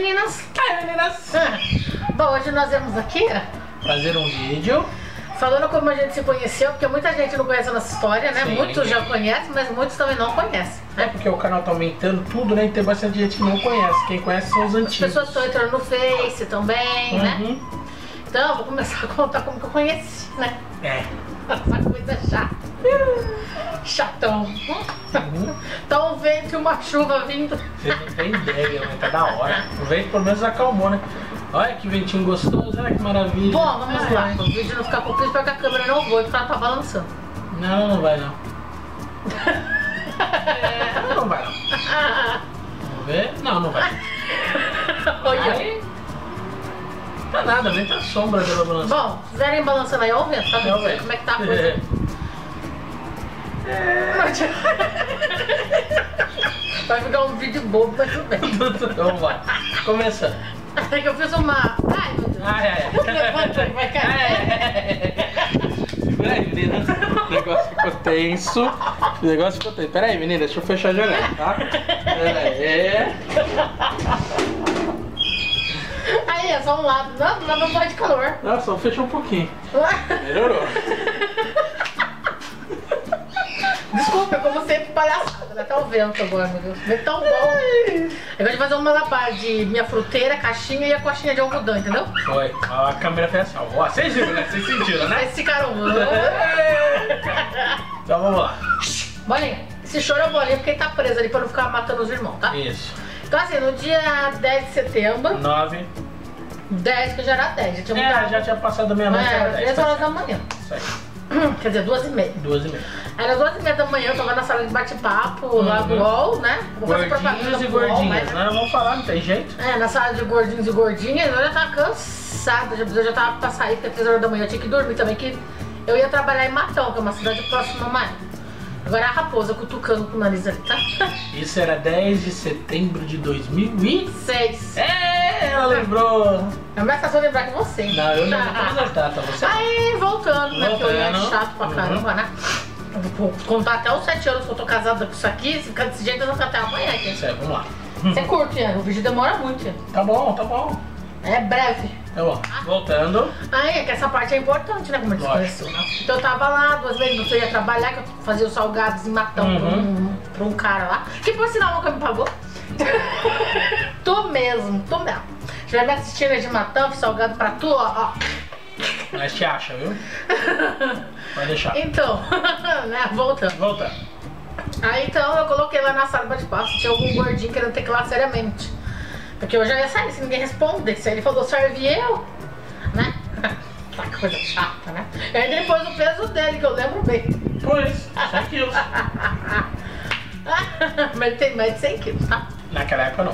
meninas! Ai, meninas! Bom, hoje nós vamos aqui fazer um vídeo falando como a gente se conheceu, porque muita gente não conhece a nossa história, né? Sim. Muitos já conhecem, mas muitos também não conhecem. É porque o canal tá aumentando tudo, né? E tem bastante gente que não conhece. Quem conhece são os As antigos. pessoas estão entrando no Face também, né? Uhum. Então, vou começar a contar como que eu conheci, né? É. Essa coisa chata. Chatão. Uhum. Tá um vento e uma chuva vindo. Você não tem ideia, mas tá da hora. O vento pelo menos acalmou, né? Olha que ventinho gostoso, olha que maravilha. Bom, vamos lá. O vídeo não ficar comprido, espero que a câmera não voe, porque ela tá balançando. Não, não vai não. Não vai não. Vamos ver? Não, não vai. Olha. Aí, tá nada, nem tá sombra dela balançando. Bom, se fizerem balançando aí, olha o vento, tá É o vendo? vento. Como é que tá a coisa? Vai ficar um vídeo bobo, mas tudo bem. Vamos lá. Começando. É que eu fiz uma... Ai, meu Deus. Ai, ai, ai. Levanta, vai cair. Segura aí, menina. O negócio ficou tenso. O negócio ficou tenso. Pera aí, menina, deixa eu fechar a janela, tá? Pera aí. Aí, é só um lado. Não pode calor. Nossa, só fechou um pouquinho. Melhorou. Desculpa, é como sempre palhaçada, né? Tá o vento agora, meu Deus. É tão bom. Eu gosto de fazer uma malabar de minha fruteira, caixinha e a coxinha de algodão, entendeu? Foi. A câmera fez assim, ó. Vocês viram, né? Vocês sentiram, né? Eles ficaram... Então vamos lá. Bolinha, esse choro é bolinha porque ele tá preso ali pra não ficar matando os irmãos, tá? Isso. Então assim, no dia 10 de setembro, 9. 10 que já era 10, já tinha mudado. Já tinha passado a meia-noite. Era 3 horas da manhã. Isso aí. Quer dizer, 2h30. 2h30. Era 2h30 da manhã, eu tava na sala de bate-papo lá do UOL, né? Vou fazer propaganda Gordinhos e pro UOL, gordinhas, mas, né? Vamos falar, não tem jeito. É, na sala de gordinhos e gordinhas, eu já tava cansada, eu já tava pra sair, porque 3 horas da manhã eu tinha que dormir também, que eu ia trabalhar em Matão, que é uma cidade próxima a Maia. Agora é a raposa cutucando com o nariz ali, tá? Isso era 10 de setembro de 2006. 6. Ela lembrou. É mais fácil eu lembrar que você. Não, eu lembro todas as datas, você. Aí, voltando, né? Porque eu é Voltando. chato pra caramba, né? Eu vou contar até os 7 anos que eu tô casada com isso aqui. Se ficar desse jeito, eu vou ficar até amanhã aqui. Isso aí, vamos lá. Você curte, Ian? O vídeo demora muito, Ian. Tá bom, tá bom. É breve. Tá bom. Voltando. Aí, é que essa parte é importante, né? Como a gente Lógico. conheceu, né? Então eu tava lá, 2 vezes eu ia trabalhar, que eu fazia os salgados em Matão pra um cara lá. Que por sinal nunca me pagou. Tô mesmo. Se estiver me assistindo aí de Matão, fiz salgado pra tu, ó. Nós te acha, viu? Pode deixar. Então, né? Voltando. Voltando. Aí então eu coloquei lá na sala de bate-papo se tinha algum gordinho querendo teclar seriamente. Porque eu já ia sair se ninguém respondesse. Aí ele falou, serve eu, né? Tá, que coisa chata, né? E aí ele pôs o peso dele, que eu lembro bem. Pois, 100 quilos. Mas ele tem mais de 100 quilos, tá? Naquela época não.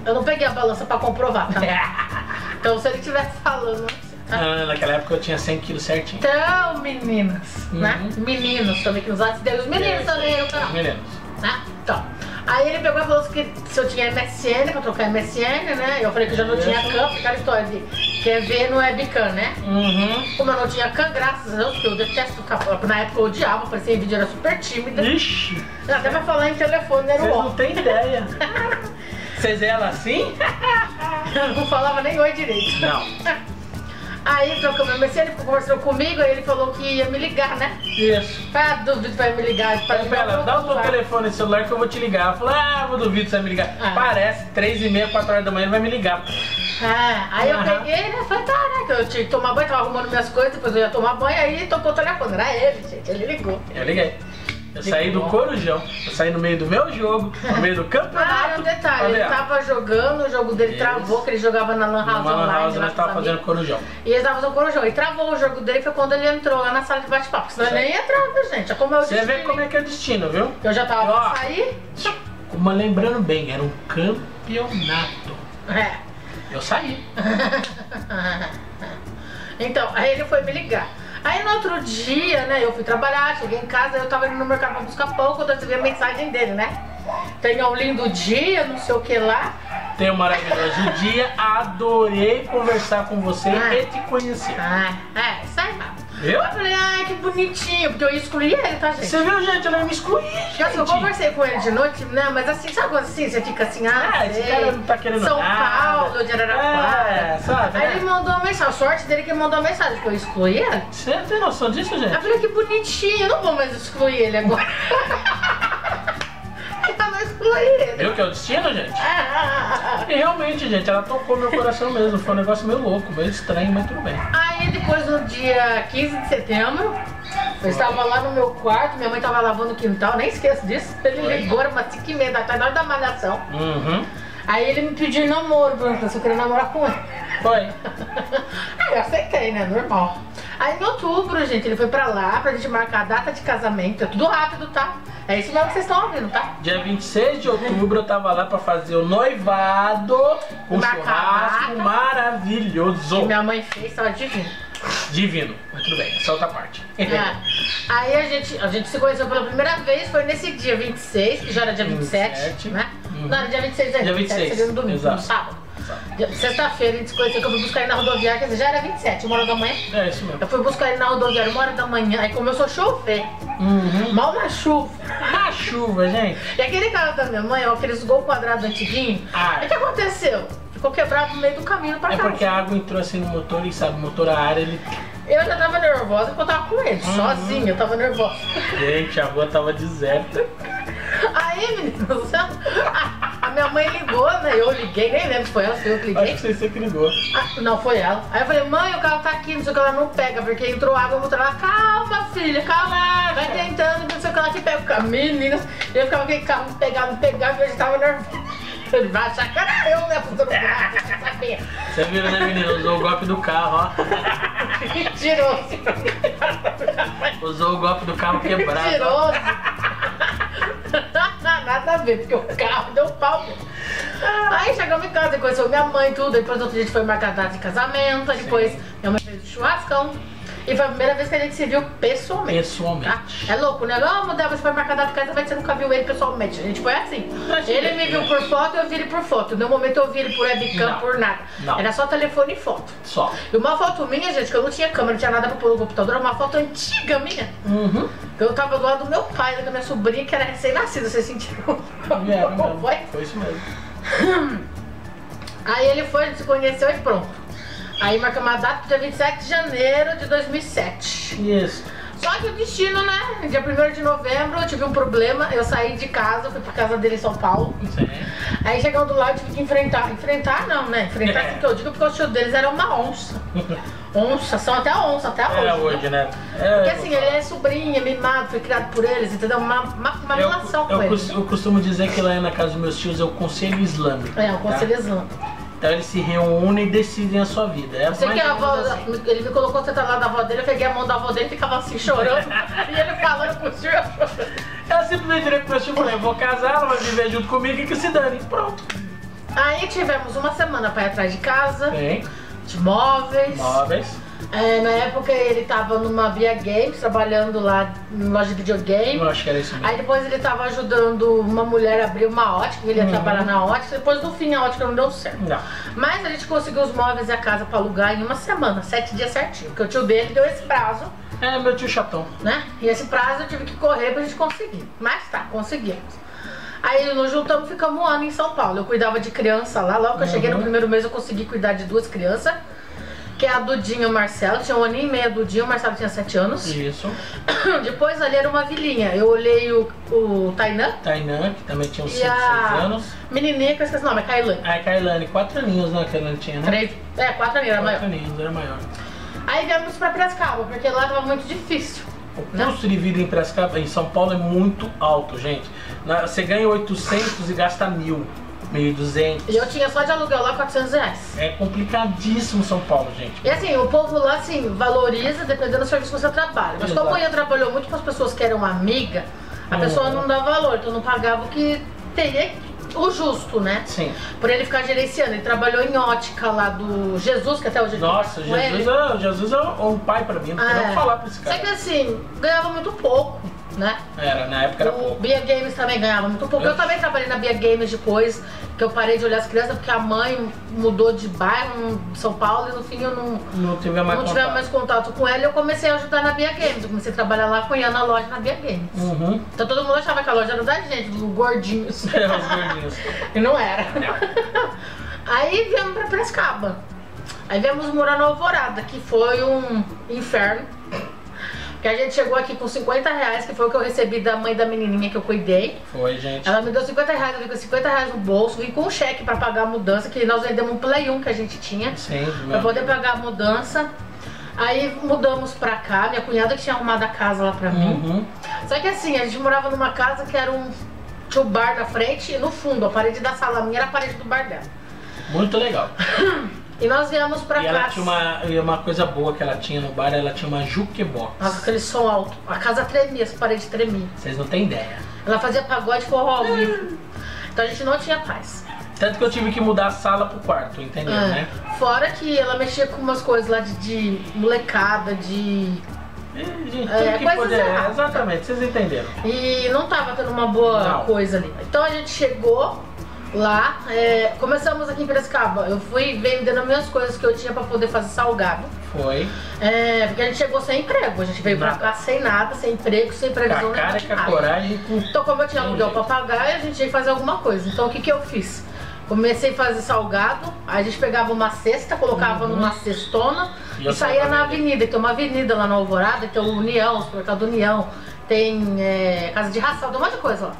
Eu não peguei a balança pra comprovar, tá? Então se ele estivesse falando... Tá? Naquela época eu tinha 100 quilos certinho. Então, meninas, né? Meninos também, que nos WhatsApp, os meninos também no canal. Os meninos. Né? Então, aí ele pegou e falou que se eu tinha MSN, pra trocar MSN, né? Eu falei que eu já não tinha CAM, aquela história de quer ver no webcam, né? Como eu não tinha CAM, graças a Deus, porque eu detesto ficar... Na época eu odiava, aparecia em vídeo, era super tímida. Ixi. Até pra falar em telefone, era o Vocês ó. não tem ideia. Vocês ela assim? Eu não falava nem oi direito. Não. Aí trocou meu MSN, ele conversou comigo, aí ele falou que ia me ligar, né? Isso. Ah, duvido pra me ligar. Falei pra ela, dá o teu telefone celular que eu vou te ligar. Ela falou, eu duvido que você vai me ligar. Parece, 3h30, 4 horas da manhã ele vai me ligar. Aí eu peguei, né? Falei, tá, né? Que eu tinha que tomar banho, tava arrumando minhas coisas, depois eu ia tomar banho, aí tocou o telefone. Era ele, gente, ele ligou. Eu liguei. Eu saí do Corujão, eu saí no meio do meu jogo, no meio do campeonato. Um detalhe, ele tava jogando, o jogo dele travou, que ele jogava na Lan House online. Na Lan House nós tava fazendo Corujão. E ele tava fazendo Corujão, e travou o jogo dele, foi quando ele entrou lá na sala de bate-papo. Senão ele nem entrava, gente, é como eu disse. Você vê como é que é o destino, viu? Eu já tava pra sair. Mas lembrando bem, era um campeonato. Eu saí. Então, aí ele foi me ligar. Aí no outro dia, né, eu fui trabalhar, cheguei em casa, eu tava indo no mercado pra buscar pão, quando eu recebi a mensagem dele, né? Tenha um lindo dia, não sei o que lá. Tenha um maravilhoso dia, adorei conversar com você e te conhecer. Isso aí, Viu? Eu falei, ai, que bonitinho, porque eu excluí ele, tá, gente? Você viu, gente? Ela me excluiu, gente. Eu conversei com ele de noite, né? Mas assim, sabe quando assim, você fica assim, esse cara não tá querendo São nada. Paulo, de Araraquara. Sabe? Aí ele mandou uma mensagem, a sorte dele que ele mandou uma mensagem, que eu excluí ele. Você tem noção disso, gente? Eu falei, que bonitinho, eu não vou mais excluir ele agora. Eu não excluí ele. Viu que é o destino, gente? E realmente, gente, ela tocou meu coração mesmo. Foi um negócio meio louco, meio estranho, mas tudo bem. Aí depois, no dia 15 de setembro, eu estava lá no meu quarto, minha mãe estava lavando o quintal, nem esqueço disso. Ele ligou, era umas 5h30 da tarde, na hora da malhação. Aí ele me pediu namoro, perguntou se eu queria namorar com ele. Foi. Aí eu aceitei, né? Normal. Aí em outubro, gente, ele foi pra lá pra gente marcar a data de casamento. É tudo rápido, tá? É isso mesmo que vocês estão ouvindo, tá? Dia 26 de outubro eu tava lá pra fazer o noivado com um churrasco maravilhoso. Que minha mãe fez, tava divino. Divino, mas tudo bem, essa é outra parte. Aí a gente se conheceu pela primeira vez, foi nesse dia 26, que já era dia 27, né? Não, era dia 26 ainda. Dia 26, seria no domingo, exato. no sábado. Sexta-feira a gente se conheceu, que eu fui buscar ele na rodoviária, quer dizer, já era 27, 1h da manhã. É isso mesmo. Eu fui buscar ele na rodoviária 1h da manhã, aí começou a chover. Mal na chuva. Na chuva, gente. E aquele carro da minha mãe, ó, aqueles gol quadrado antiguinho, o que aconteceu? Ficou quebrado no meio do caminho pra casa. É porque a água entrou assim no motor e sabe, o motor a ar, ele... Eu já tava nervosa porque eu tava com ele, sozinha, eu tava nervosa. Gente, a rua tava deserta. Aí, meninos, a minha mãe ligou, né? Eu liguei, nem lembro se foi ela, se eu que liguei. Acho que foi você que ligou. Não, foi ela. Aí eu falei, mãe, o carro tá aqui, não sei o que, ela não pega, porque entrou água, eu vou ela, calma, filha, calma, vai tentando, não sei o que, ela que pega o carro. Meninas, eu ficava com aquele carro pegado, e eu já tava nervosa. Ele vai achar que era eu, né? Você viu, né, menina? Usou o golpe do carro, ó. Mentiroso. Usou o golpe do carro quebrado. Mentiroso. Nada a ver, porque o carro deu pau. Aí chegamos em casa, conheceu minha mãe e tudo. Depois outro dia a gente foi marcar a data de casamento. Aí depois minha mãe fez o churrascão. E foi a primeira vez que a gente se viu pessoalmente. Pessoalmente. Tá? É louco, né? Ô, Modelo, você foi marcar a data de casamento, você nunca viu ele pessoalmente. A gente foi assim. Ele me viu por foto, eu vi ele por foto. No momento eu vi ele por webcam, por nada. Não. Era só telefone e foto. Só. E uma foto minha, gente, que eu não tinha câmera, não tinha nada pra pôr no computador, era uma foto antiga minha. Eu tava do lado do meu pai, da minha sobrinha, que era recém-nascida, vocês sentiram? Foi isso mesmo. Aí ele foi, a gente se conheceu e pronto. Aí marcamos a data dia 27 de janeiro de 2007. Isso. Só que o destino, né? Dia 1º de novembro eu tive um problema, eu saí de casa, fui pra casa dele em São Paulo. Sim. Aí chegando lá eu tive que enfrentar. Enfrentar não, né? Enfrentar assim que eu digo, porque o tio deles era uma onça. Onça, são até onça, até hoje. É hoje, né? Porque assim, ele é sobrinha, mimado, foi criado por eles, entendeu? Uma relação com eles. Eu costumo dizer que lá na casa dos meus tios é o conselho islâmico. É, o conselho islâmico. Então eles se reúnem e decidem a sua vida. É Sei que a avó, ele me colocou sentado lá da avó dele, eu peguei a mão da avó dele e ficava assim chorando. E ele falando com o tio. Ela simplesmente virou pro meu tio e falou, eu vou casar, ela vai viver junto comigo e que se dane. Pronto. Aí tivemos uma semana pra ir atrás de casa, Bem. de móveis. Móveis. Na época ele tava numa Via Games, trabalhando lá em loja de videogame. Eu acho que era isso mesmo. Aí depois ele tava ajudando uma mulher a abrir uma ótica, ele ia trabalhar na ótica. Depois no fim a ótica não deu certo. Não. Mas a gente conseguiu os móveis e a casa pra alugar em uma semana, 7 dias certinho. Porque o tio dele deu esse prazo, É, meu tio chatão. né? E esse prazo eu tive que correr pra gente conseguir. Mas tá, conseguimos. Aí nos juntamos, ficamos um ano em São Paulo. Eu cuidava de criança lá. Logo que eu cheguei no primeiro mês eu consegui cuidar de 2 crianças. Que é a Dudinha e o Marcelo. Tinha 1 ano e meio a Dudinha, o Marcelo tinha 7 anos. Isso. Depois ali era uma vilinha. Eu olhei o Tainan. Tainan, que também tinha uns E 5, 6 a anos. menininha, que eu esqueci o nome, é Kailane. A Kailane, 4 aninhos, né? A Kailane tinha, né? 3, 4 aninhos, era 4 maior. aninhos, era maior. Aí viemos pra Piracicaba, porque lá tava muito difícil. O custo de vida em Piracicaba, em São Paulo, é muito alto, gente. Você ganha 800 e gasta 1.000, 1.200. E eu tinha só de aluguel lá R$400. É complicadíssimo São Paulo, gente. E assim, o povo lá, assim, valoriza dependendo do serviço que você trabalha. Mas como eu trabalhou muito com as pessoas que eram amiga, a pessoa não dá valor, então não pagava o que teria, o justo, né? Sim. Por ele ficar gerenciando. Ele trabalhou em ótica lá do Jesus, que até hoje Nossa, Jesus é um pai pra mim, não tem nem o que falar pra esse cara. Só que assim, ganhava muito pouco. né? Era, na época era O pouco. Bia Games também ganhava muito pouco. Eu também trabalhei na Bia Games depois, que eu parei de olhar as crianças, porque a mãe mudou de bairro em São Paulo e no fim eu Não tive mais contato com ela e eu comecei a ajudar na Bia Games. Eu comecei a trabalhar lá apoiando a loja na Bia Games. Então todo mundo achava que a loja era da gente, dos gordinhos. Os gordinhos. E não era. Aí viemos pra Piracicaba. Aí viemos morar na Alvorada, que foi um inferno. Que a gente chegou aqui com 50 reais, que foi o que eu recebi da mãe da menininha que eu cuidei. Foi, gente. Ela me deu 50 reais, eu vim com 50 reais no bolso, vim com um cheque pra pagar a mudança, que nós vendemos um Play 1 que a gente tinha. Sim, pra poder pagar a mudança. Aí mudamos pra cá, minha cunhada que tinha arrumado a casa lá pra mim. Só que assim, a gente morava numa casa que era tinha um bar na frente e no fundo, a parede da sala minha era a parede do bar dela. Muito legal. E nós viemos pra cá. Ela tinha uma coisa boa que ela tinha no bar, ela tinha uma jukebox. Nossa, aquele som alto. A casa tremia, as paredes tremiam. Vocês não têm ideia. Ela fazia pagode e forró ao vivo. Então a gente não tinha paz. Tanto que eu tive que mudar a sala pro quarto, entendeu, né? Fora que ela mexia com umas coisas lá de molecada, de... Gente, tudo que poder. Exatamente, vocês entenderam. E não tava tendo uma boa coisa ali. Então a gente chegou lá, começamos aqui em Piracicaba. Eu fui vendendo as minhas coisas que eu tinha pra poder fazer salgado. Foi. Porque a gente chegou sem emprego. A gente veio pra cá sem nada, sem emprego, sem previsão. Com a cara, com a coragem. Então como eu tinha aluguel pra pagar, a gente tinha que fazer alguma coisa. Então o que eu fiz? Comecei a fazer salgado, aí a gente pegava uma cesta, colocava numa cestona e saía na avenida. Tem uma avenida lá na Alvorada, tem o União, o supermercado União, tem casa de ração, tem um monte de coisa lá.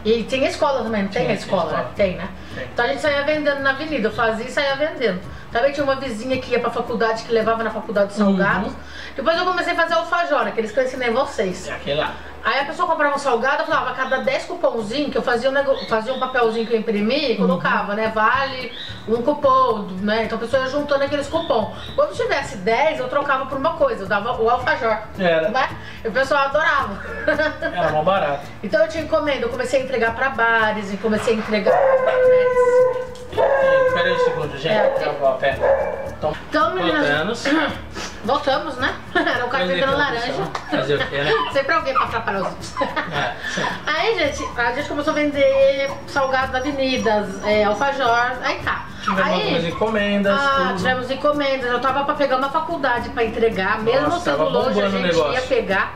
E tem a escola também, não tem a escola? Tem, né? Tem. Então a gente saía vendendo na avenida, eu fazia e saía vendendo. Também tinha uma vizinha que ia pra faculdade, que levava na faculdade de salgados. Depois eu comecei a fazer alfajor, aqueles que eu ensinei vocês. Aquele lá. Aí a pessoa comprava um salgado, eu falava, a cada 10 cupomzinhos, que eu fazia um papelzinho que eu imprimia e colocava, né? Vale um cupom, né? Então a pessoa ia juntando aqueles cupons. Quando tivesse 10, eu trocava por uma coisa, eu dava o alfajor. Era. Né? E o pessoal adorava. Era mó barato. Então eu tinha encomenda, eu comecei a entregar pra bares e comecei a entregar... Espera aí um segundo, gente. Já volto, Então, meninas, voltamos, né? Era um cara bebendo laranja. Fazer o quê, né? Sempre alguém pra atrapalhar os outros. Aí, gente, a gente começou a vender salgado na avenida, alfajor, aí tá. Tivemos algumas encomendas. Tivemos encomendas. Eu tava pra pegar uma faculdade pra entregar, mesmo sendo longe, a gente ia pegar.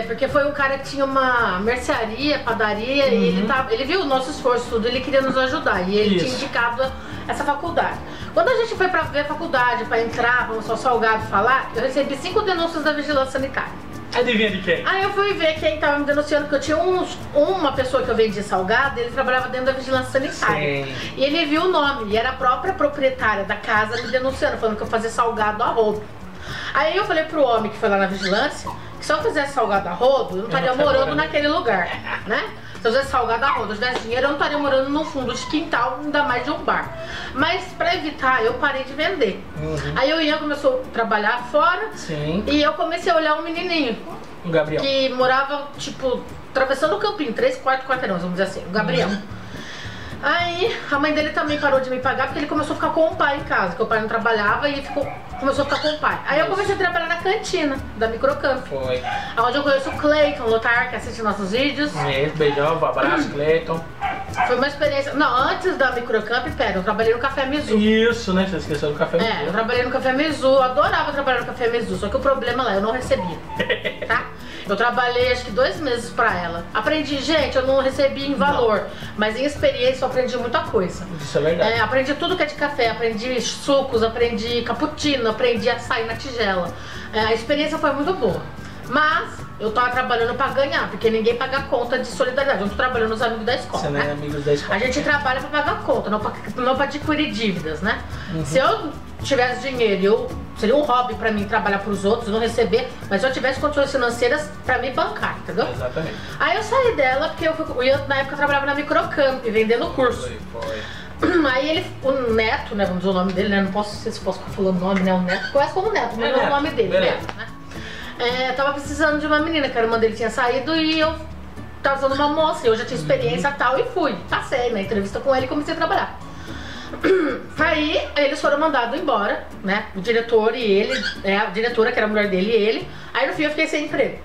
Porque foi um cara que tinha uma mercearia, padaria, e ele viu o nosso esforço, tudo, ele queria nos ajudar. E ele tinha indicado essa faculdade. Quando a gente foi pra ver a faculdade, pra entrar, pra mostrar o salgado falar, eu recebi 5 denúncias da vigilância sanitária. Adivinha de quem? Aí eu fui ver quem tava me denunciando, porque eu tinha uma pessoa que eu vendia salgado, ele trabalhava dentro da vigilância sanitária. Sim. E ele viu o nome, e era a própria proprietária da casa me denunciando, falando que eu fazia salgado a rodo. Aí eu falei pro homem que foi lá na vigilância, que se eu fizesse salgado a rodo, eu não estaria morando naquele lugar, né? Se eu fizesse salgado a rodo, se eu tivesse dinheiro, eu não estaria morando no fundo de quintal, ainda mais de um bar. Mas pra evitar, eu parei de vender. Aí o Ian começou a trabalhar fora. Sim. E eu comecei a olhar um menininho. O Gabriel. Que morava, tipo, atravessando o campinho, 3, 4 quarteirões, vamos dizer assim, o Gabriel. Aí a mãe dele também parou de me pagar porque ele começou a ficar com o pai em casa, porque o pai não trabalhava e ele começou a ficar com o pai. Aí eu comecei a trabalhar na cantina da Microcamp. Foi. Onde eu conheço o Cleiton Lotar, que assiste nossos vídeos. Beijão, abraço, Cleiton. Foi uma experiência. Não, antes da Microcamp, eu trabalhei no Café Mizu. Isso, né? Você esqueceu do Café Mizu. Eu trabalhei no Café Mizu, adorava trabalhar no Café Mizu, só que o problema lá, eu não recebia. Tá? Eu trabalhei acho que 2 meses pra ela. Aprendi, gente, eu não recebi em valor, mas em experiência eu aprendi muita coisa. Isso é verdade. Aprendi tudo que é de café, aprendi sucos, aprendi cappuccino, aprendi açaí na tigela. A experiência foi muito boa. Mas eu tava trabalhando pra ganhar, porque ninguém paga conta de solidariedade. Eu tô trabalhando nos amigos da escola. Você não é amigos da escola. A gente trabalha pra pagar conta, não pra adquirir dívidas, né? Se eu tivesse dinheiro, seria um hobby pra mim trabalhar pros outros, não receber, mas se eu tivesse condições financeiras pra me bancar, entendeu? Exatamente. Aí eu saí dela porque na época eu trabalhava na Microcamp, vendendo curso. Aí ele, o Neto, né, vamos dizer o nome dele, né, não sei se posso ficar falando o nome, né, o Neto, conhece como Neto, mas não é o nome dele, Neto, né. Tava precisando de uma menina, que a irmã dele tinha saído e eu tava usando uma moça, eu já tinha experiência e tal, e fui, passei na entrevista com ele e comecei a trabalhar. Aí eles foram mandados embora, né, o diretor e ele, a diretora que era a mulher dele e ele, aí no fim eu fiquei sem emprego.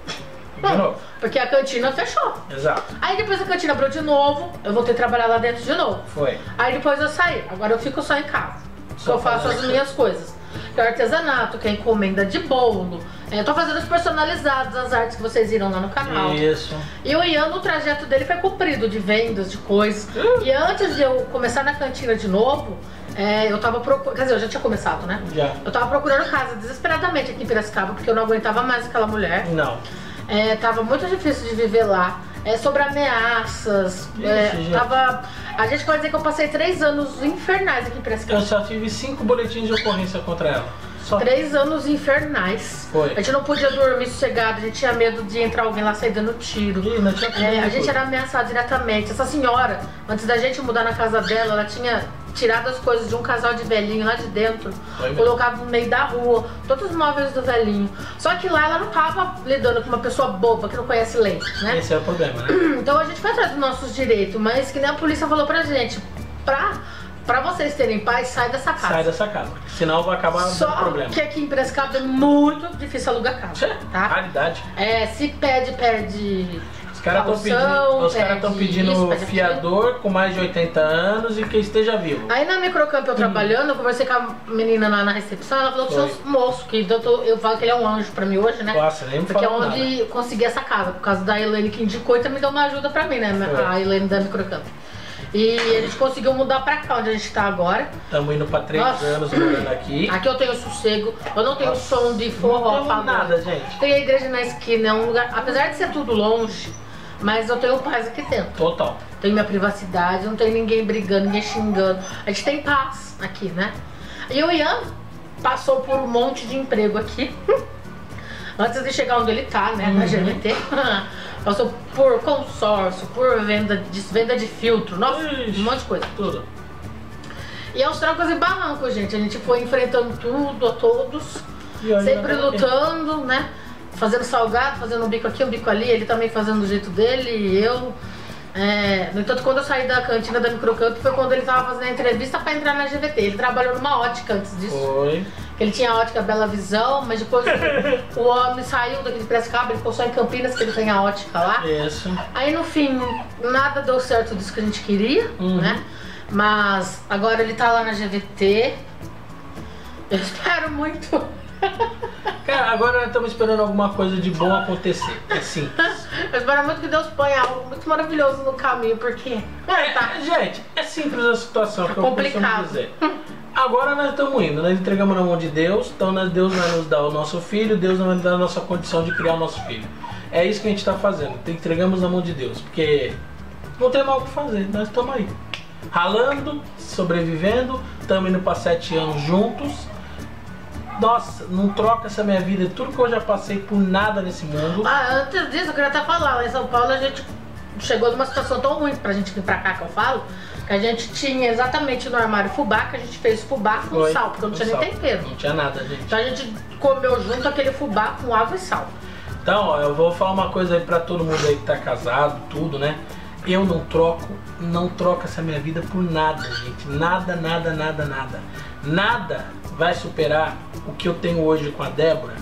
De novo. Porque a cantina fechou. Exato. Aí depois a cantina abriu de novo, eu voltei a trabalhar lá dentro de novo. Foi. Aí depois eu saí, agora eu fico só em casa. Eu faço as minhas coisas. Que é artesanato, que é encomenda de bolo. Eu tô fazendo os personalizados, as artes que vocês viram lá no canal. Isso. E o Ian, o trajeto dele foi comprido de vendas, de coisas. E antes de eu começar na cantina de novo, eu tava procurando. Quer dizer, eu já tinha começado, né? Já. Eu tava procurando casa desesperadamente aqui em Piracicaba, porque eu não aguentava mais aquela mulher. Não. Tava muito difícil de viver lá. Sobre ameaças. A gente pode dizer que eu passei 3 anos infernais aqui em Piracicaba. Eu só tive 5 boletins de ocorrência contra ela. Só. 3 anos infernais. Foi. A gente não podia dormir sossegado, a gente tinha medo de entrar alguém lá sair dando tiro. Ih, não tinha A gente era ameaçado diretamente. Essa senhora, antes da gente mudar na casa dela, ela tinha tirado as coisas de um casal de velhinho lá de dentro, colocado no meio da rua, todos os móveis do velhinho. Só que lá ela não tava lidando com uma pessoa boba que não conhece lei, né? Esse é o problema, né? Então a gente foi atrás dos nossos direitos, mas que nem a polícia falou pra gente, pra vocês terem paz, sai dessa casa. Sai dessa casa, senão vai acabar dando problema. Só que aqui em Piracicaba é muito difícil alugar casa, tá? Raridade. Se perde Os caras estão pedindo fiador com mais de 80 anos e que esteja vivo. Aí na Microcamp eu trabalhando, eu conversei com a menina lá na recepção, ela falou que seu moço, que eu falo que ele é um anjo pra mim hoje, né? Nossa, nem me Porque é falou onde nada. eu consegui essa casa, por causa da Elaine que indicou e também deu uma ajuda pra mim, né? A Elaine da Microcamp. E a gente conseguiu mudar pra cá, onde a gente tá agora. Estamos indo pra 3 anos morando aqui. Aqui eu tenho sossego, eu não tenho som de forró. Não tem nada, gente. Tem a igreja na esquina, é um lugar, apesar de ser tudo longe, mas eu tenho paz aqui dentro. Total. Tenho minha privacidade, não tem ninguém brigando, ninguém xingando. A gente tem paz aqui, né? E o Ian passou por um monte de emprego aqui. Antes de chegar onde ele tá, né? Na GVT. Passou por consórcio, por venda de filtro, nossa, um monte de coisa. Tudo. E aos trancos e barrancos, gente. A gente foi enfrentando tudo, a todos. Sempre lutando, né? Fazendo salgado, fazendo um bico aqui, um bico ali. Ele também fazendo do jeito dele e eu. No entanto, quando eu saí da cantina da Microcamp foi quando ele tava fazendo a entrevista pra entrar na GVT. Ele trabalhou numa ótica antes disso. Foi. Ele tinha a ótica Bela Visão, mas depois o homem saiu daqui de Piracicaba, ele ficou só em Campinas, que ele tem a ótica lá. Isso. Aí no fim, nada deu certo disso que a gente queria, né? Mas agora ele tá lá na GVT. Eu espero muito. Cara, agora nós estamos esperando alguma coisa de bom acontecer. É simples. Eu espero muito que Deus ponha algo muito maravilhoso no caminho, porque... Gente, é simples a situação, que eu complicado. costumo dizer. Agora nós estamos indo, nós entregamos na mão de Deus, então Deus vai nos dar o nosso filho, Deus vai nos dar a nossa condição de criar o nosso filho. É isso que a gente está fazendo, entregamos na mão de Deus, porque não tem mal o que fazer, nós estamos aí. Ralando, sobrevivendo, estamos indo para 7 anos juntos. Nossa, não troca essa minha vida, tudo que eu já passei por nada nesse mundo. Antes disso, eu queria até falar, lá em São Paulo a gente chegou numa situação tão ruim pra gente vir pra cá, que eu falo, que a gente tinha exatamente no armário fubá, que a gente fez fubá com sal, porque não tinha nem tempero. Não tinha nada, gente. Então a gente comeu junto aquele fubá com água e sal. Então, ó, eu vou falar uma coisa aí pra todo mundo aí que tá casado, tudo, né? Eu não troco essa minha vida por nada, gente. Nada, nada, nada, nada. Nada vai superar o que eu tenho hoje com a Débora.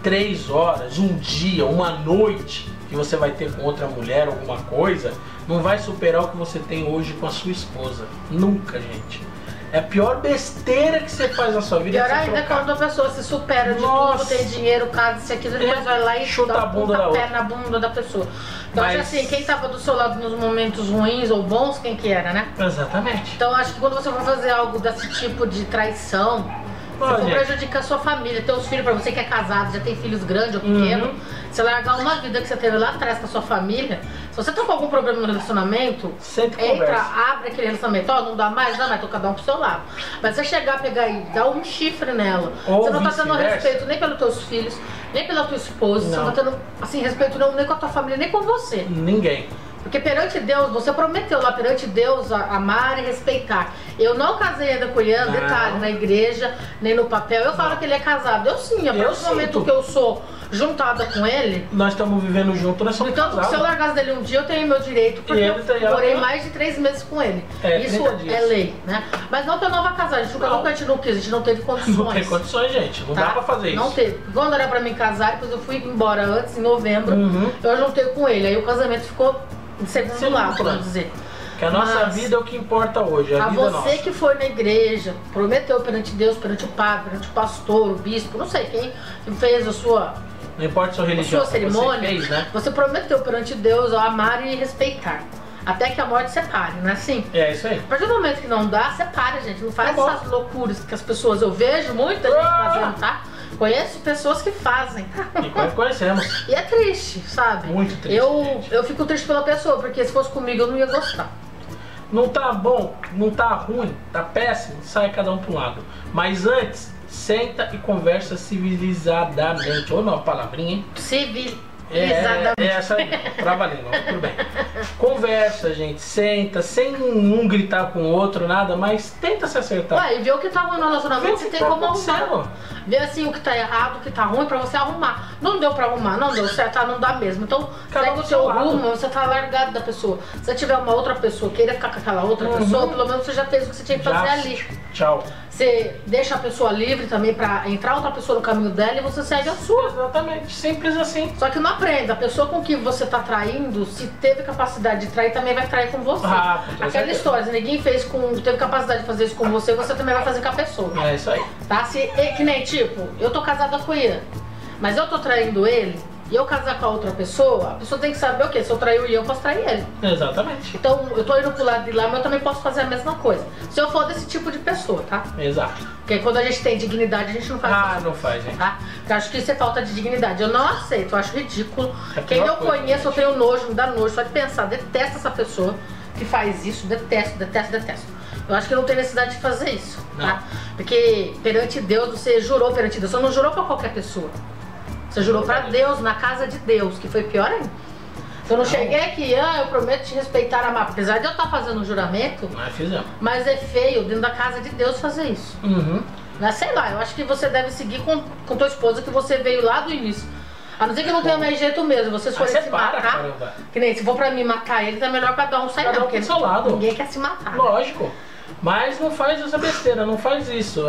3 horas, um dia, uma noite que você vai ter com outra mulher, alguma coisa, não vai superar o que você tem hoje com a sua esposa. Nunca, gente. É a pior besteira que você faz na sua vida. Pior ainda é quando a pessoa se supera de tudo, tem dinheiro, casa, isso aqui, depois vai lá e chuta dá a bunda da outra. pé na bunda da pessoa. Então, Mas... assim, quem tava do seu lado nos momentos ruins ou bons, quem que era, né? Exatamente. Então, acho que quando você for fazer algo desse tipo de traição, você for prejudicar a sua família, teus filhos, pra você que é casado, já tem filhos grandes ou pequenos, você largar uma vida que você teve lá atrás com a sua família, se você tá com algum problema no relacionamento, abre aquele relacionamento, não dá mais, tô cada um pro seu lado. Mas você chegar, pegar e dar um chifre nela, ou você não tá tendo respeito nem pelos teus filhos, nem pela tua esposa, você não tá tendo assim, respeito nem com a tua família, nem com você. Ninguém. Porque perante Deus, você prometeu lá perante Deus amar e respeitar. Eu não casei ainda com o Ian, detalhe, na igreja, nem no papel. Eu falo que ele é casado. Eu sim, a partir do momento que eu sou juntada com ele. Nós estamos vivendo junto, nós somos Então, se eu largasse dele um dia, eu tenho meu direito, porque eu morei mais de 3 meses com ele. Isso é lei, né? Mas não que eu não vá casar, a gente não quis, a gente não teve condições. Não tem condições, gente, não dá pra fazer isso. Não teve. Quando era pra mim casar, depois eu fui embora antes, em novembro, eu juntei com ele, aí o casamento ficou em segundo lado, vamos dizer. Que a nossa vida é o que importa hoje, a vida nossa. Você que foi na igreja, prometeu perante Deus, perante o padre, perante o pastor, o bispo, não sei quem fez a sua... Não importa a sua religião, a sua cerimônia, você fez, né? Você prometeu perante Deus amar e respeitar. Até que a morte separe, não é assim? É isso aí. A partir do momento que não dá, separa, gente. Não faz essas loucuras que as pessoas... Eu vejo muita gente fazendo, tá? Conheço pessoas que fazem, tá? E conhecemos. E é triste, sabe? Muito triste, eu fico triste pela pessoa, porque se fosse comigo eu não ia gostar. Não tá bom, não tá ruim, tá péssimo, sai cada um pro lado. Mas antes, senta e conversa civilizadamente. Ou não, palavrinha, hein? Civilizadamente. É essa aí, trava-língua, tudo bem. Conversa, gente, senta, sem um gritar com o outro, nada, mas tenta se acertar. Ué, e ver o que tá ruim no relacionamento, você tem como arrumar. Ver assim o que tá errado, o que tá ruim pra você arrumar. Não deu pra arrumar, não deu certo, não dá mesmo. Então, segue o seu rumo, você tá largado da pessoa. Se você tiver uma outra pessoa, queira ficar com aquela outra pessoa, pelo menos você já fez o que você tinha que fazer ali. Tchau. Você deixa a pessoa livre também pra entrar outra pessoa no caminho dela e você segue a sua. Exatamente, simples assim. Só que não aprenda, a pessoa com que você tá traindo, se teve capacidade de trair, também vai trair com você. Aquela história, se ninguém teve capacidade de fazer isso com você, você também vai fazer com a pessoa. É isso aí. Tá? Que nem tipo, eu tô casada com ele, mas eu tô traindo ele, e eu casar com a outra pessoa, a pessoa tem que saber o quê? Se eu trair o Ian, eu posso trair ele. Exatamente. Então, eu tô indo pro lado de lá, mas eu também posso fazer a mesma coisa. Se eu for desse tipo de pessoa, tá? Exato. Porque quando a gente tem dignidade, a gente não faz isso. Não faz, gente. Tá? Porque eu acho que isso é falta de dignidade. Eu não aceito, eu acho ridículo. Quem eu conheço, eu tenho nojo, me dá nojo. Só de pensar, detesto essa pessoa que faz isso. Detesto. Eu acho que não tem necessidade de fazer isso, tá? Porque perante Deus, você jurou perante Deus. Você não jurou pra qualquer pessoa. Você jurou pra Deus, na casa de Deus, que foi pior ainda. Eu não cheguei aqui, eu prometo te respeitar, amar. Apesar de eu estar fazendo um juramento, mas é feio dentro da casa de Deus fazer isso. Mas sei lá, eu acho que você deve seguir com tua esposa, que você veio lá do início. A não ser que não tenha mais jeito mesmo, vocês forem se matar. Que nem se for pra mim matar ele, tá melhor cada um sair, não, porque ninguém quer se matar. Lógico. Mas não faz essa besteira, não faz isso.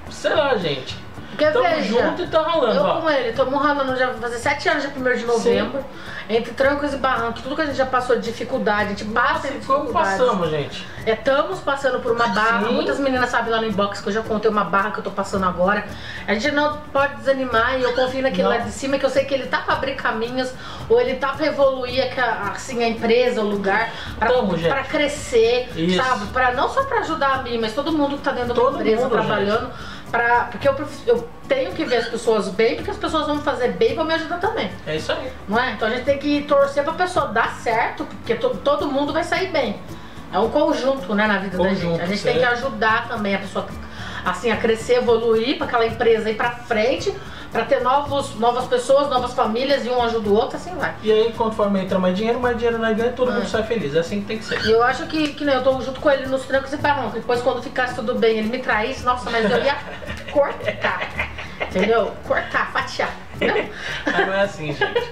Sei lá, gente. Porque tamo junto e tá rolando. Eu com ele, tamo rolando já vai fazer 7 anos, já 1º de novembro. Entre trancos e barrancos, tudo que a gente já passou de dificuldade, a gente passa em dificuldades. Passamos, gente. Estamos passando por uma barra. Muitas meninas sabem lá no inbox que eu já contei uma barra que eu tô passando agora. A gente não pode desanimar e eu confio naquele lá de cima, que eu sei que ele tá pra abrir caminhos, ou ele tá pra evoluir assim, a empresa, o lugar, pra crescer, sabe? Não só pra ajudar a mim, mas todo mundo que tá dentro da empresa trabalhando. Porque eu tenho que ver as pessoas bem, porque as pessoas vão fazer bem e vão me ajudar também. É isso aí. Não é? Então a gente tem que torcer pra pessoa dar certo, porque todo mundo vai sair bem. É um conjunto, né, na vida da gente. A gente tem que ajudar também a pessoa assim, a crescer, evoluir, pra aquela empresa ir pra frente, pra ter novas pessoas, novas famílias, e um ajuda o outro, assim vai. E aí, conforme entra mais dinheiro nós ganhamos, todo mundo sai feliz. É assim que tem que ser. E eu acho que nem eu tô junto com ele nos trancos e barrancos. Depois, quando ficasse tudo bem, ele me traísse, nossa, mas eu ia cortar. Entendeu? Cortar, fatiar. Mas não é assim, gente.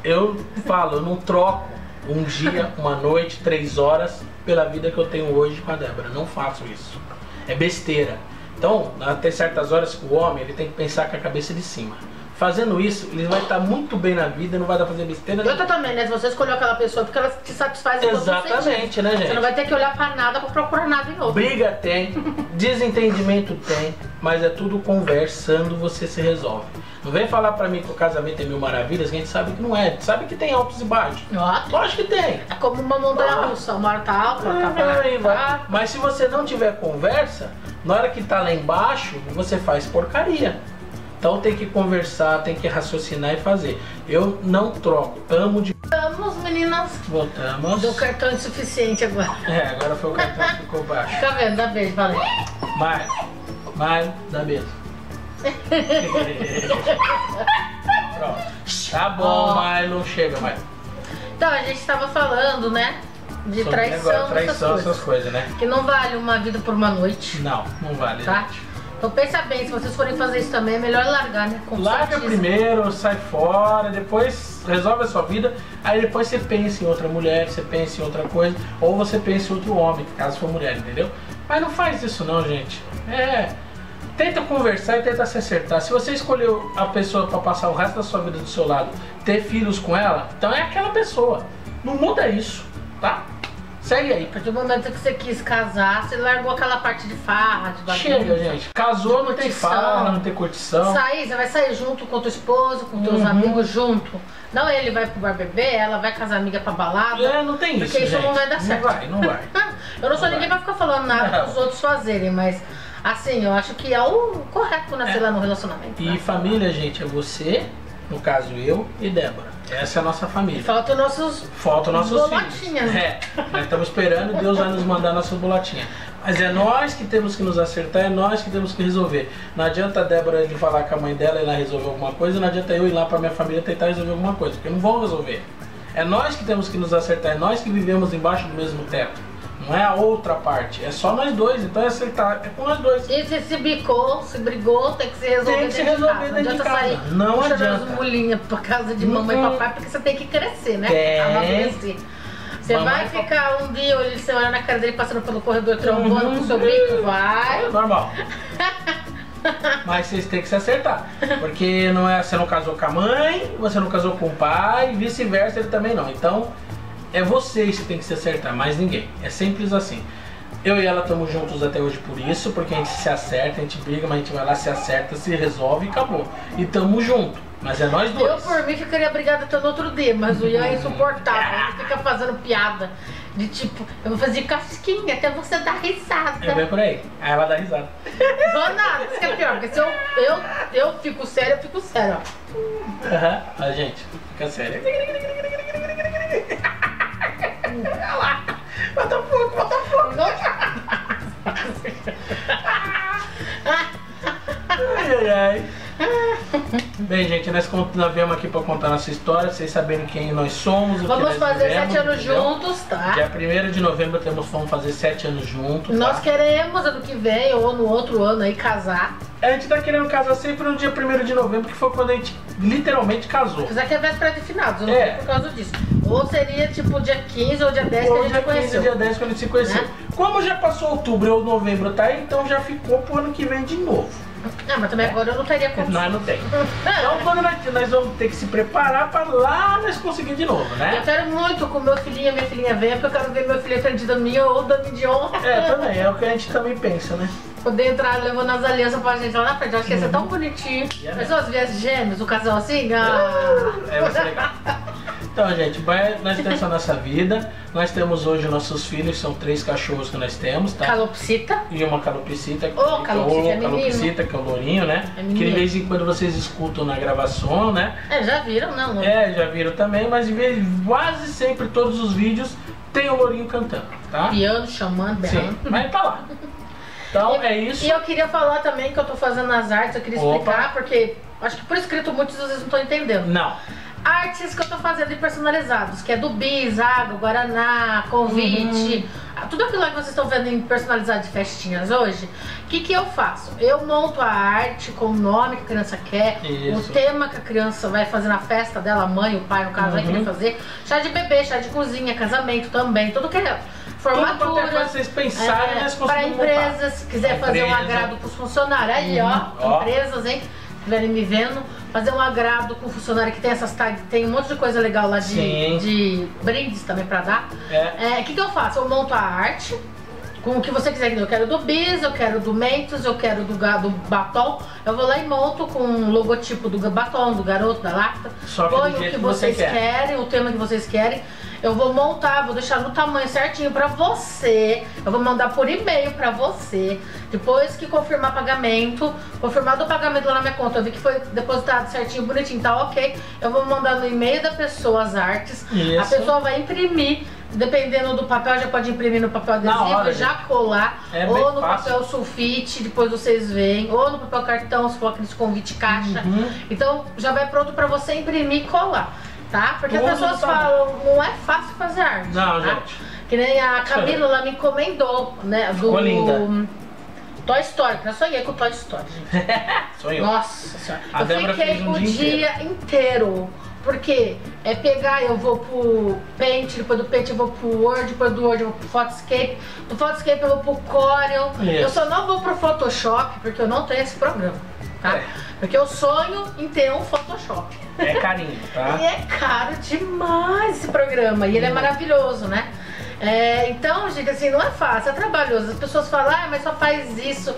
Eu falo, eu não troco um dia, uma noite, 3 horas pela vida que eu tenho hoje com a Débora. Não faço isso. É besteira. Então, até certas horas, o homem ele tem que pensar com a cabeça de cima. Fazendo isso, ele vai estar muito bem na vida, não vai dar pra fazer besteira. Eu também, né? Se você escolheu aquela pessoa, porque ela te satisfaz em exatamente, né, gente? Você não vai ter que olhar pra nada pra procurar nada de novo. Briga tem, desentendimento tem, mas é tudo conversando, você se resolve. Não vem falar pra mim que o casamento é 1000 maravilhas, que a gente sabe que não é. A gente sabe que tem altos e baixos. Lógico que tem. É como uma montanha russa, uma hora tá alta, outra tá baixa. Mas se você não tiver conversa, na hora que tá lá embaixo, você faz porcaria. Então tem que conversar, tem que raciocinar e fazer. Eu não troco, amo de... Voltamos, meninas. Voltamos. Do cartão insuficiente agora. Agora foi o cartão que ficou baixo. Fica vendo, dá beijo, valeu. Vai, dá beijo. Pronto. Tá bom, mas não chega mais. Então, a gente tava falando, né? De traição, essas coisas, né? Que não vale uma vida por uma noite. Não vale, tá? gente. Então pensa bem, se vocês forem fazer isso também, é melhor largar, né? Larga primeiro, sai fora, depois resolve a sua vida, aí depois você pensa em outra mulher, você pensa em outra coisa, ou você pensa em outro homem, caso for mulher, entendeu? Mas não faz isso não, gente. Tenta conversar e tenta se acertar. Se você escolheu a pessoa para passar o resto da sua vida do seu lado, ter filhos com ela, então é aquela pessoa. Não muda isso, tá? Segue aí. A partir do momento que você quis casar, você largou aquela parte de farra, de bagunça. Chega, gente. Casou, não tem farra, não tem curtição. Sair, você vai sair junto com o teu esposo, com teus amigos junto. Não, ele vai pro bar beber, ela vai com as amigas pra balada. Não tem isso, porque isso gente. não vai dar certo. Não vai. Eu não sou ninguém pra ficar falando nada pros outros fazerem, mas assim, eu acho que é o correto nascer lá no relacionamento. E família, gente, é você, no caso eu e Débora. Essa é a nossa família. Faltam nossos filhos. Nós estamos esperando e Deus vai nos mandar nossas bolotinhas. Mas é nós que temos que nos acertar, é nós que temos que resolver. Não adianta a Débora ir falar com a mãe dela e lá resolver alguma coisa, não adianta eu ir lá para minha família tentar resolver alguma coisa, porque não vão resolver. É nós que temos que nos acertar, é nós que vivemos embaixo do mesmo teto. Não é a outra parte, é só nós dois, então é acertar, é com nós dois. E se se brigou, tem que se resolver dentro de casa. Não adianta sair não adianta. As mulinhas pra casa de mamãe e papai, porque você tem que crescer, né? Amadurecer. Você vai ficar um dia, você olha na cara dele passando pelo corredor trombando com o seu bico, vai. É normal. Mas vocês têm que se acertar, porque não é, você não casou com a mãe, você não casou com o pai, e vice-versa, ele também não. Então, é vocês que tem que se acertar, mais ninguém. É simples assim. Eu e ela estamos juntos até hoje por isso, porque a gente se acerta, a gente briga, mas a gente vai lá, se acerta, se resolve e acabou. E tamo junto, mas é nós dois. Eu por mim ficaria brigada até no outro dia, mas o Ian é insuportável, ele fica fazendo piada. De tipo, eu vou fazer casquinha até você dar risada. Eu venho por aí, aí ela dá risada. Não nada, isso que é pior, porque se eu fico sério, eu fico sério, ó. A gente, fica sério. Olha lá, bota fogo. Ai. Bem, gente, nós viemos aqui para contar nossa história, vocês saberem quem nós somos. Vamos fazer 7 anos juntos, tá? Dia 1º de novembro vamos fazer 7 anos juntos. Nós queremos ano que vem ou no outro ano aí casar. A gente tá querendo casar sempre no dia 1º de novembro, que foi quando a gente literalmente casou. Apesar que é véspera de finados, eu não sei por causa disso. Ou seria tipo dia 15 ou dia 10 que a gente se conheceu. Dia 10 que a gente se conheceu. Né? Como já passou outubro ou novembro, tá? Então já ficou pro ano que vem de novo. Não, mas também agora eu não teria como. Nós não tem. Então quando nós vamos ter que se preparar pra lá nós conseguir de novo, né? Eu quero muito com meu filhinho e minha filhinha venha, porque eu quero ver meu filho perdido a minha ou da Midion. Também, é o que a gente também pensa, né? Poder entrar levando as alianças pra gente lá na frente, eu acho que ia ser tão bonitinho. Mas só as vias gêmeos, o casal assim, vai ser legal. Então, gente, nós temos a nossa vida. Nós temos hoje nossos filhos, são 3 cachorros que nós temos, tá? Calopsita. E uma calopsita. Calopsita, que é o lourinho, né? Que de vez em quando vocês escutam na gravação, né? Já viram, não? Já viram também, mas quase sempre todos os vídeos tem o lourinho cantando, tá? Piano, chamando, berrando. Sim, mas tá lá. Então é isso. E eu queria falar também que eu tô fazendo as artes, eu queria explicar, porque acho que por escrito muitos às vezes não estão entendendo. Não. Artes que eu tô fazendo de personalizados, que é do bis, água, guaraná, convite, tudo aquilo lá que vocês estão vendo em personalizado de festinhas hoje. O que eu faço? Eu monto a arte com o nome que a criança quer, o tema que a criança vai fazer na festa dela, a mãe, o pai, no caso, vai querer fazer. Chá de bebê, chá de cozinha, casamento também, tudo que é formatura. Tudo vocês pensarem, para empresas, se quiser fazer um agrado pros funcionários. Aí, ó, empresas, hein? Estiverem me vendo, fazer um agrado com o funcionário que tem essas tags, tem um monte de coisa legal lá de brindes também pra dar. O que eu faço? Eu monto a arte com o que você quiser. Eu quero do bis, eu quero do Mentos, eu quero do batom. Eu vou lá e monto com o logotipo do batom, do garoto, da Lacta. Põe o que vocês querem, o tema que vocês querem. Eu vou montar, vou deixar no tamanho certinho pra você. Eu vou mandar por e-mail pra você. Depois que confirmar pagamento, confirmado o pagamento lá na minha conta, eu vi que foi depositado certinho, bonitinho, tá ok. Eu vou mandar no e-mail da pessoa as artes. Isso. A pessoa vai imprimir. Dependendo do papel, já pode imprimir no papel adesivo e já colar. Ou no papel sulfite, depois vocês veem. Ou no papel cartão, se for aqueles convite caixa. Então já vai pronto pra você imprimir e colar. Tá? Porque as pessoas falam, não é fácil fazer arte. Não, tá? gente. Que nem a Camila, ela me encomendou, né? Ficou linda. Toy Story, que eu sonhei com o Toy Story, gente. Sonhou. Nossa senhora. A Eu Débora fiquei fez um o dia dia inteiro. Porque é pegar, eu vou pro Paint, depois do Paint eu vou pro Word, depois do Word eu vou pro Photoscape, do Photoscape eu vou pro Corel. Eu só não vou pro Photoshop porque eu não tenho esse programa, tá? Porque eu sonho em ter um Photoshop. É carinho, tá? E é caro demais esse programa, e ele é maravilhoso, né? Então, gente, assim, não é fácil, é trabalhoso. As pessoas falam, mas só faz isso.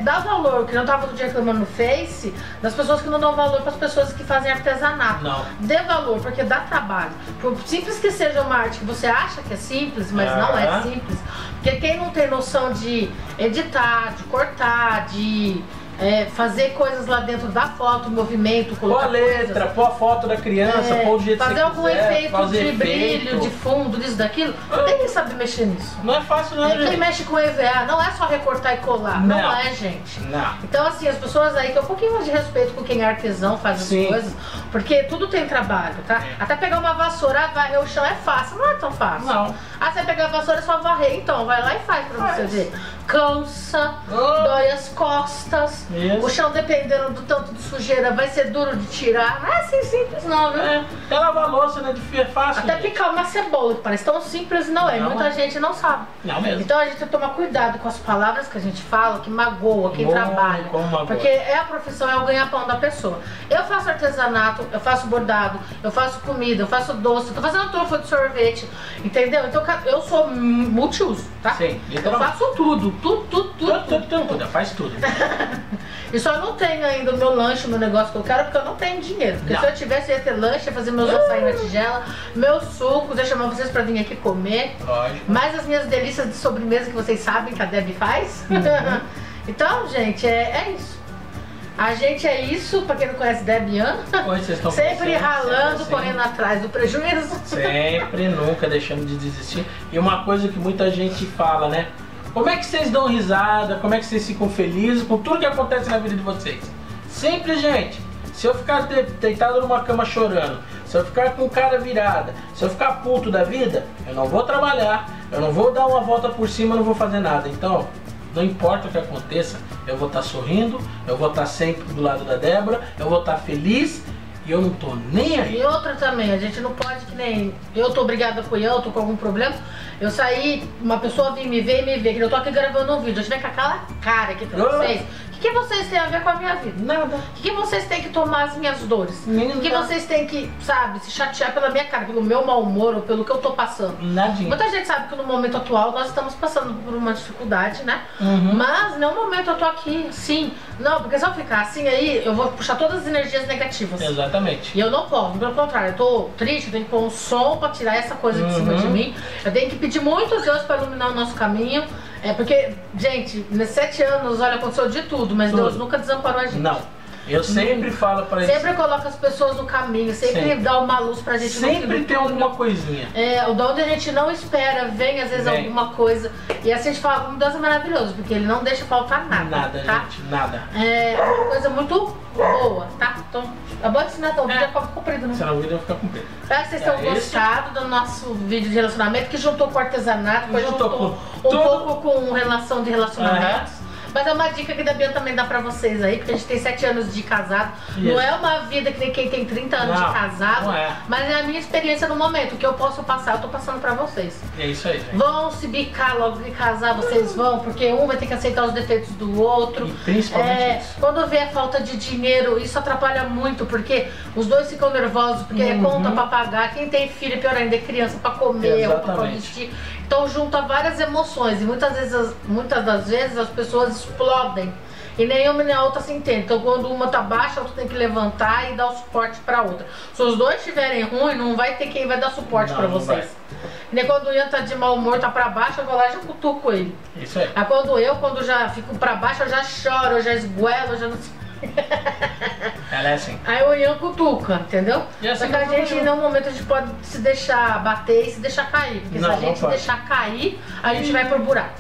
Dá valor, que não tava todo dia reclamando no Face, das pessoas que não dão valor para as pessoas que fazem artesanato. Não. Dê valor, porque dá trabalho. Por simples que seja uma arte que você acha que é simples, mas não é simples. Porque quem não tem noção de editar, de cortar, de fazer coisas lá dentro da foto, movimento, colocar pôr a letra, pôr a foto da criança, pôr do jeito que você fazer algum quiser, efeito fazer de brilho, de fundo, disso, daquilo. Tem que saber mexer nisso. Não é fácil não, Quem gente. mexe com EVA não é só recortar e colar, não é, gente. Não. Então, assim, as pessoas aí têm um pouquinho mais de respeito com quem é artesão, faz as coisas, porque tudo tem trabalho, tá? Até pegar uma vassoura, varrer o chão é fácil, não é tão fácil. Não. Você pegar a vassoura é só varrer, então vai lá e faz pra você ver. Cansa, dói as costas, o chão, dependendo do tanto de sujeira, vai ser duro de tirar. Não é assim simples não, viu? É lavar a louça, né? É fácil. Até picar uma cebola, que parece tão simples, não é. Muita gente não sabe. Não mesmo. Então a gente tem que tomar cuidado com as palavras que a gente fala, que magoa quem trabalha. Porque é a profissão, é o ganha-pão da pessoa. Eu faço artesanato, eu faço bordado, eu faço comida, eu faço doce, eu tô fazendo trufa de sorvete, entendeu? Então eu sou multiuso, tá? Sim, eu faço tudo. Tudo, faz tudo. E só não tenho ainda o meu lanche, o meu negócio que eu quero, porque eu não tenho dinheiro. Porque se eu tivesse, eu ia ter lanche, ia fazer meus açaí na tigela, meus sucos, ia chamar vocês pra vir aqui comer. Lógico. Mais as minhas delícias de sobremesa que vocês sabem que a Debbie faz. Então, gente, é isso. A gente é isso, pra quem não conhece Debian, sempre ralando, correndo atrás do prejuízo. Sempre, nunca deixando de desistir. E uma coisa que muita gente fala, né? Como é que vocês dão risada? Como é que vocês ficam felizes com tudo que acontece na vida de vocês? Simples, gente. Se eu ficar deitado numa cama chorando, se eu ficar com cara virada, se eu ficar puto da vida, eu não vou trabalhar, eu não vou dar uma volta por cima, eu não vou fazer nada. Então, não importa o que aconteça, eu vou estar sorrindo, eu vou estar sempre do lado da Débora, eu vou estar feliz. E eu não tô nem aí. E outra também, a gente não pode que nem... Eu tô brigada com o Ian, eu tô com algum problema. Eu saí, uma pessoa vir me ver, que eu tô aqui gravando um vídeo. Eu estiver com aquela cara aqui pra vocês. O que vocês têm a ver com a minha vida? Nada. O que vocês têm que tomar as minhas dores? O que vocês têm que, sabe, se chatear pela minha cara, pelo meu mau humor ou pelo que eu tô passando? Nadinha. Muita gente sabe que no momento atual nós estamos passando por uma dificuldade, né? Mas em nenhum momento eu tô aqui assim. Não, porque se eu ficar assim aí, eu vou puxar todas as energias negativas. Exatamente. E eu não posso, pelo contrário, eu tô triste, eu tenho que pôr um som pra tirar essa coisa de cima de mim. Eu tenho que pedir muito a Deus pra iluminar o nosso caminho. Porque, gente, nesses 7 anos, olha, aconteceu de tudo, mas Deus nunca desamparou a gente. Não. Eu sempre falo pra eles. Sempre coloca as pessoas no caminho, sempre dá uma luz pra gente. Sempre tem alguma coisinha. De onde a gente não espera, vem às vezes alguma coisa. E assim a gente fala, Deus é maravilhoso, porque Ele não deixa faltar nada. Nada, tá? gente, nada. É uma coisa muito boa, tá? Então, tá bom ensinar, então o vídeo fica comprido, né? Senão o vídeo vai ficar comprido. Espero que vocês tenham gostado do nosso vídeo de relacionamento, que juntou com artesanato, que juntou um pouco com relação de relacionamentos. Mas é uma dica que da Bia também dá pra vocês aí, porque a gente tem 7 anos de casado. Não é uma vida que nem quem tem 30 anos de casado, mas é a minha experiência no momento. O que eu posso passar, eu tô passando pra vocês. É isso aí, gente. Vão se bicar logo que casar, vocês vão, porque um vai ter que aceitar os defeitos do outro. E principalmente isso. Quando vê a falta de dinheiro, isso atrapalha muito, porque os dois ficam nervosos, porque é conta pra pagar. Quem tem filho, pior ainda, é criança pra comer, roupa pra vestir. Então junta várias emoções e muitas das vezes as pessoas explodem e nenhuma nem a outra se entende. Então quando uma tá baixa, a outra tem que levantar e dar o suporte pra outra. Se os dois estiverem ruins, não vai ter quem vai dar suporte pra vocês. E nem quando o Ian tá de mau humor, tá pra baixo, eu vou lá e já cutuco ele. Isso aí. Aí quando já fico pra baixo, eu já choro, eu já esguelo, eu já não sei. Ela é assim. Aí o Ian cutuca, entendeu? Assim, só que a gente, em nenhum momento, a gente pode se deixar bater e se deixar cair. Porque se a gente deixar cair, a gente vai pro buraco.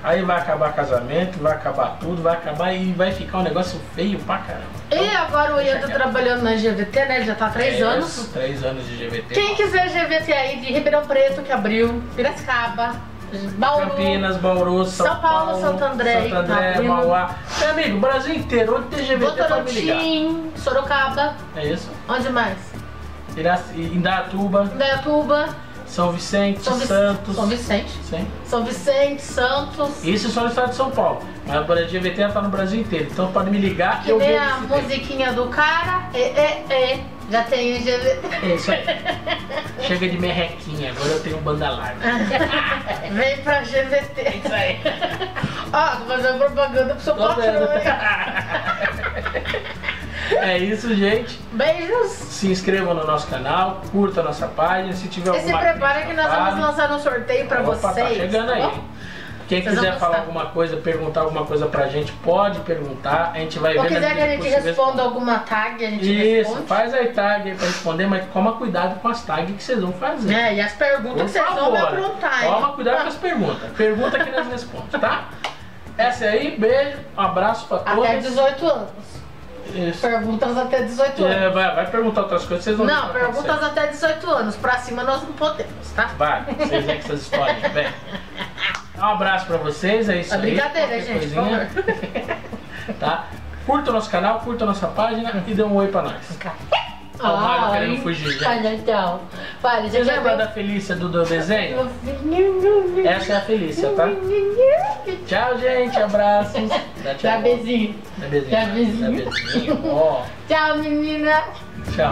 Aí vai acabar casamento, vai acabar tudo, vai acabar e vai ficar um negócio feio pra caramba. E agora o Ian tá trabalhando na GVT, né? Ele já tá há 3 anos. 3 anos de GVT. Quem quiser GVT aí de Ribeirão Preto, que abriu, Piracicaba, Bauru, Campinas, Bauru, São Paulo, Santo André, Mauá. Meu amigo, Brasil inteiro, onde tem GVT pra me ligar. Votorantim, Sorocaba. É isso? Onde mais? Indaiatuba, São Vicente, Santos. São Vicente. Sim. São Vicente, Santos. Isso só no estado de São Paulo. Mas o GVT tá no Brasil inteiro. Então pode me ligar Que nem a musiquinha do cara. Já tem o GVT. É isso aí. Chega de merrequinha, agora eu tenho banda larga. Vem pra GVT. Isso aí. Ó, tô fazendo propaganda pro seu patrão. É isso, gente. Beijos. Se inscrevam no nosso canal, curta a nossa página. Se tiver E se prepara que nós vamos lançar um sorteio pra vocês. Tá chegando aí. Quem Vocês quiser falar alguma coisa, perguntar alguma coisa pra gente, pode perguntar. A gente vai ver. Ou quiser que a gente responda alguma tag, a gente responde. Isso, faz aí tag aí pra responder, mas toma cuidado com as tags que vocês vão fazer. E as perguntas que vocês vão me aprontar. Toma cuidado com as perguntas. Pergunta que nós respondemos, tá? Essa aí, beijo, um abraço pra todos. Até 18 anos. Isso. Perguntas até 18 anos. Vai perguntar outras coisas, vocês vão ver. Não, perguntas até 18 anos. Pra cima nós não podemos, tá? Vai, vocês veem que essas histórias, vem. Um abraço pra vocês, é isso aí. Brincadeira, gente, por favor. Tá? Curta o nosso canal, curta a nossa página e dê um oi pra nós. Ó, o Mário querendo fugir, gente. Olha, então. Olha, Você lembra da Felícia do desenho? Essa é a Felícia, tá? Tchau, gente. Abraços. Dá beijinho. Dá beijinho. Dá beijinho. Ó. Tchau, menina. Tchau.